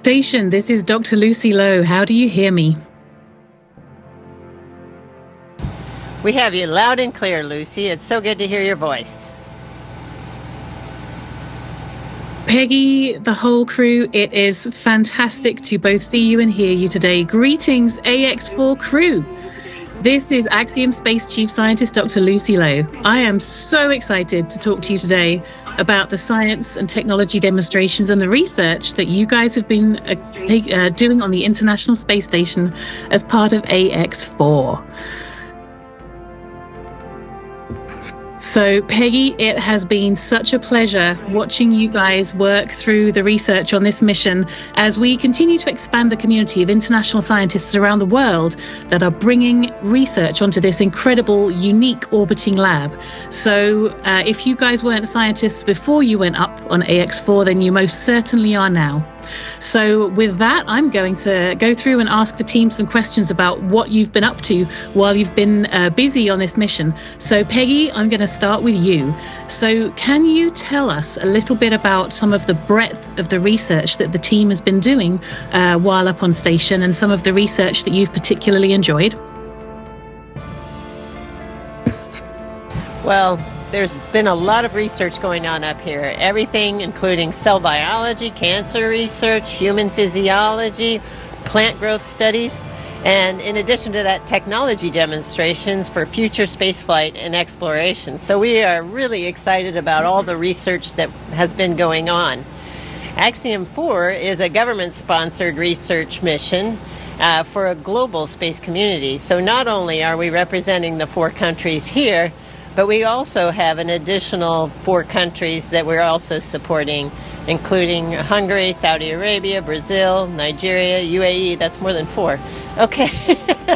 Station, this is Dr. Lucy Lowe. How do you hear me? We have you loud and clear, Lucy. It's so good to hear your voice. Peggy, the whole crew, it is fantastic to both see you and hear you today. Greetings, AX4 crew. This is Axiom Space Chief Scientist Dr. Lucy Lowe. I am so excited to talk to you today about the science and technology demonstrations and the research that you guys have been doing on the International Space Station as part of AX4. So, Peggy, it has been such a pleasure watching you guys work through the research on this mission as we continue to expand the community of international scientists around the world that are bringing research onto this incredible, unique orbiting lab. So, if you guys weren't scientists before you went up on AX4, then you most certainly are now. So with that, I'm going to go through and ask the team some questions about what you've been up to while you've been busy on this mission. So Peggy, I'm going to start with you. So can you tell us a little bit about some of the breadth of the research that the team has been doing while up on station and some of the research that you've particularly enjoyed? Well, there's been a lot of research going on up here. Everything including cell biology, cancer research, human physiology, plant growth studies, and in addition to that, technology demonstrations for future spaceflight and exploration. So we are really excited about all the research that has been going on. Axiom 4 is a government-sponsored research mission for a global space community. So not only are we representing the 4 countries here, but we also have an additional 4 countries that we're also supporting, including Hungary, Saudi Arabia, Brazil, Nigeria, UAE. That's more than 4. Okay,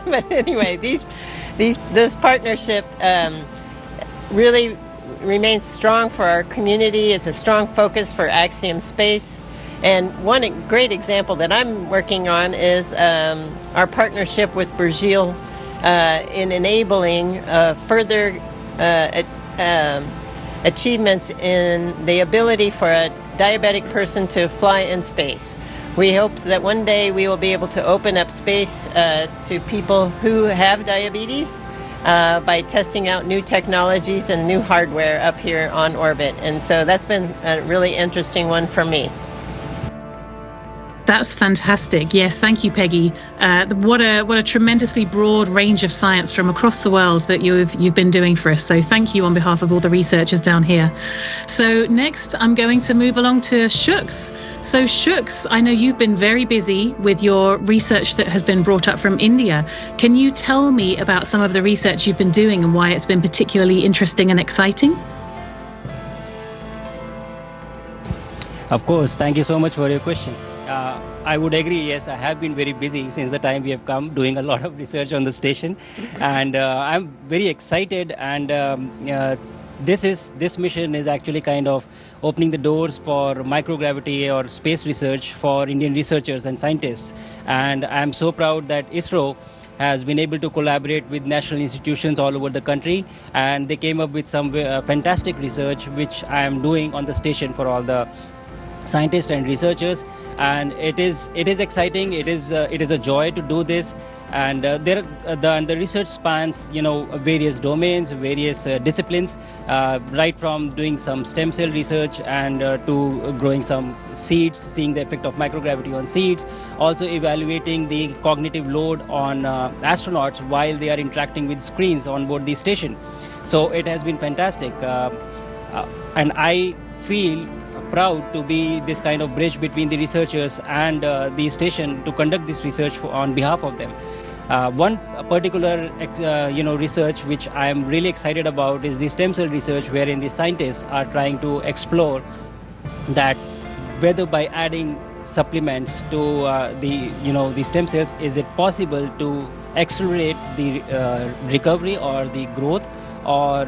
but anyway, this partnership really remains strong for our community. It's a strong focus for Axiom Space. And one great example that I'm working on is our partnership with Brazil in enabling further achievements in the ability for a diabetic person to fly in space. We hope that one day we will be able to open up space to people who have diabetes by testing out new technologies and new hardware up here on orbit. And so that's been a really interesting one for me. That's fantastic. Yes, thank you, Peggy. What a tremendously broad range of science from across the world that you've been doing for us. So thank you on behalf of all the researchers down here. So next, I'm going to move along to Shooks. So Shooks, I know you've been very busy with your research that has been brought up from India. Can you tell me about some of the research you've been doing and why it's been particularly interesting and exciting? Of course. Thank you so much for your question. I would agree, yes, I have been very busy since the time we have come, doing a lot of research on the station. And I'm very excited, and this mission is actually kind of opening the doors for microgravity or space research for Indian researchers and scientists. And I'm so proud that ISRO has been able to collaborate with national institutions all over the country, and they came up with some fantastic research which I am doing on the station for all the scientists and researchers, and it is exciting. It is a joy to do this, and the research spans various domains, various disciplines, right from doing some stem cell research and to growing some seeds, seeing the effect of microgravity on seeds, also evaluating the cognitive load on astronauts while they are interacting with screens on board the station. So it has been fantastic, and I feel proud to be this kind of bridge between the researchers and the station to conduct this research on behalf of them. One particular research which I am really excited about is the stem cell research, wherein the scientists are trying to explore that whether by adding supplements to the stem cells, is it possible to accelerate the recovery or the growth, or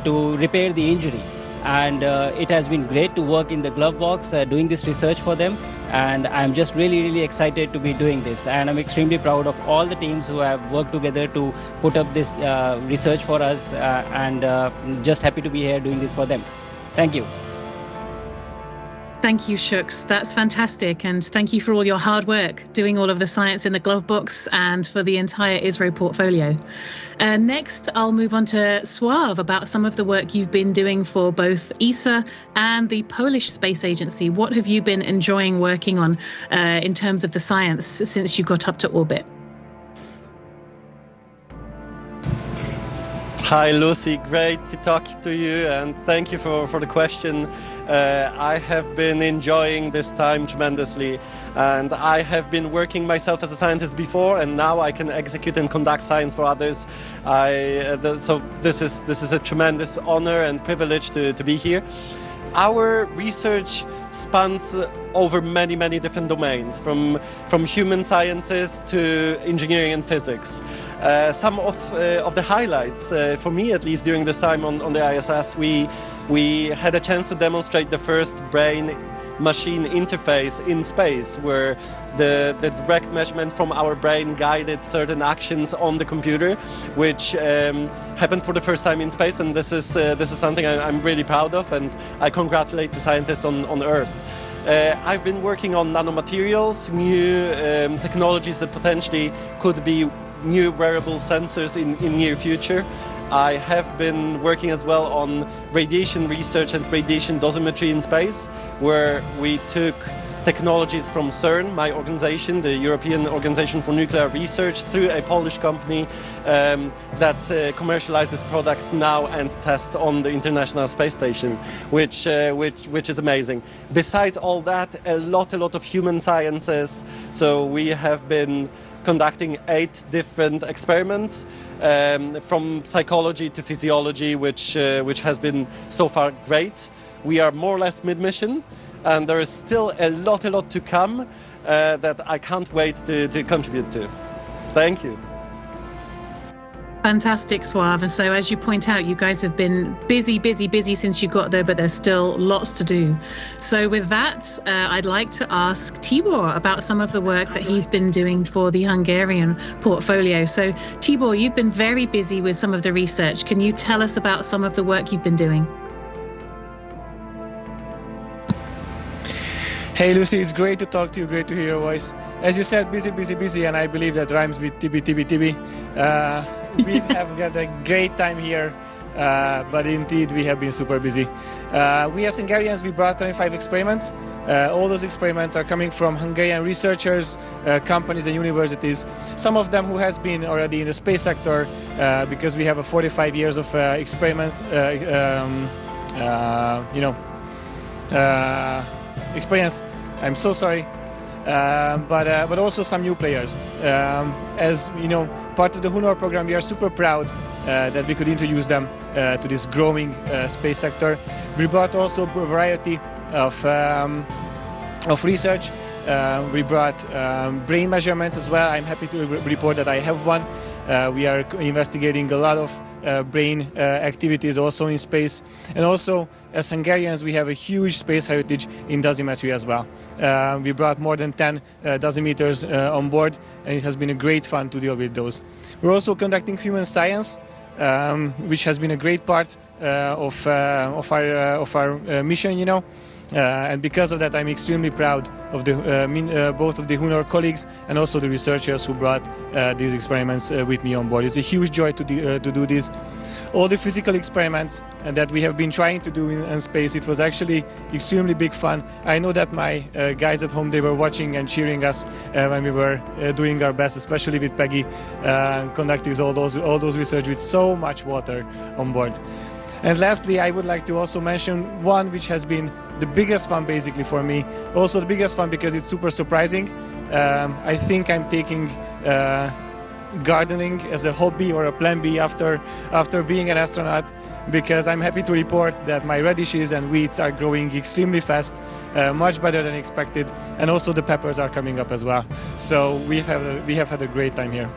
to repair the injury. And it has been great to work in the glove box doing this research for them, and I'm just really excited to be doing this, and I'm extremely proud of all the teams who have worked together to put up this research for us, and just happy to be here doing this for them. Thank you. Thank you, Shooks. That's fantastic. And thank you for all your hard work doing all of the science in the glove box and for the entire ISRO portfolio. Next, I'll move on to Sław about some of the work you've been doing for both ESA and the Polish Space Agency. What have you been enjoying working on in terms of the science since you got up to orbit? Hi, Lucy. Great to talk to you, and thank you for the question. I have been enjoying this time tremendously, and I have been working myself as a scientist before, and now I can execute and conduct science for others. So this is a tremendous honor and privilege to be here. Our research spans over many different domains, from human sciences to engineering and physics. Some of the highlights, for me at least, during this time on the ISS, we had a chance to demonstrate the first brain-machine interface in space, where the direct measurement from our brain guided certain actions on the computer, which happened for the first time in space, and this is something I'm really proud of, and I congratulate the scientists on Earth. I've been working on nanomaterials, new technologies that potentially could be new wearable sensors in near future. I have been working as well on radiation research and radiation dosimetry in space, where we took technologies from CERN, my organization, the European Organization for Nuclear Research, through a Polish company that commercializes products now and tests on the International Space Station, which is amazing. Besides all that, a lot of human sciences. So we have been conducting 8 different experiments, from psychology to physiology, which has been so far great. We are more or less mid-mission, and there is still a lot to come that I can't wait to contribute to. Thank you. Fantastic, Sław. And so, as you point out, you guys have been busy since you got there, but there's still lots to do. So with that, I'd like to ask Tibor about some of the work that he's been doing for the Hungarian portfolio. So Tibor, you've been very busy with some of the research. Can you tell us about some of the work you've been doing? Hey Lucy, it's great to talk to you, great to hear your voice. As you said, busy, and I believe that rhymes with TB. We have got a great time here, but indeed we have been super busy. We as Hungarians, we brought 25 experiments. All those experiments are coming from Hungarian researchers, companies and universities. Some of them who has been already in the space sector, because we have a 45 years of experiments, experience. I'm so sorry. But also some new players. As you know, part of the Honor program, we are super proud that we could introduce them to this growing space sector. We brought also a variety of research. We brought brain measurements as well. I'm happy to report that I have one. We are investigating a lot of brain activities also in space. And also, as Hungarians, we have a huge space heritage in dosimetry as well. We brought more than 10 dosimeters on board, and it has been a great fun to deal with those. We're also conducting human science, which has been a great part of our mission, you know. And because of that, I'm extremely proud of both of the Honor colleagues and also the researchers who brought these experiments with me on board. It's a huge joy to do this. All the physical experiments that we have been trying to do in space, it was actually extremely big fun. I know that my guys at home, they were watching and cheering us when we were doing our best, especially with Peggy, conducting all those research with so much water on board. And lastly, I would like to also mention one which has been the biggest fun basically for me. Also the biggest fun because it's super surprising. I think I'm taking gardening as a hobby or a plan B after being an astronaut, because I'm happy to report that my radishes and weeds are growing extremely fast, much better than expected, and also the peppers are coming up as well. So we have had a great time here.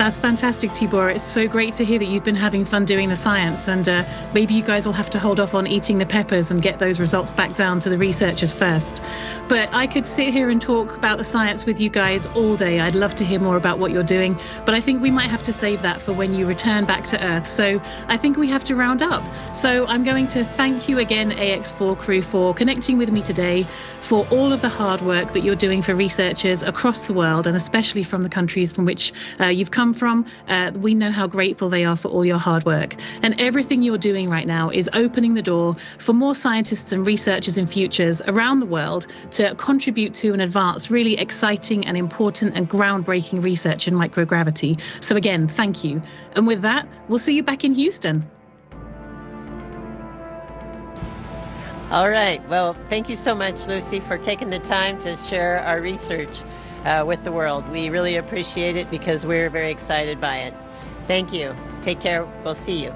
That's fantastic, Tibor. It's so great to hear that you've been having fun doing the science, and maybe you guys will have to hold off on eating the peppers and get those results back down to the researchers first. But I could sit here and talk about the science with you guys all day. I'd love to hear more about what you're doing, but I think we might have to save that for when you return back to Earth. So I think we have to round up. So I'm going to thank you again, AX4 crew, for connecting with me today, for all of the hard work that you're doing for researchers across the world, and especially from the countries from which you've come from. We know how grateful they are for all your hard work. And everything you're doing right now is opening the door for more scientists and researchers in futures around the world to contribute to and advance really exciting and important and groundbreaking research in microgravity. So again, thank you. And with that, we'll see you back in Houston. All right. Well, thank you so much, Lucy, for taking the time to share our research with the world. We really appreciate it because we're very excited by it. Thank you. Take care. We'll see you.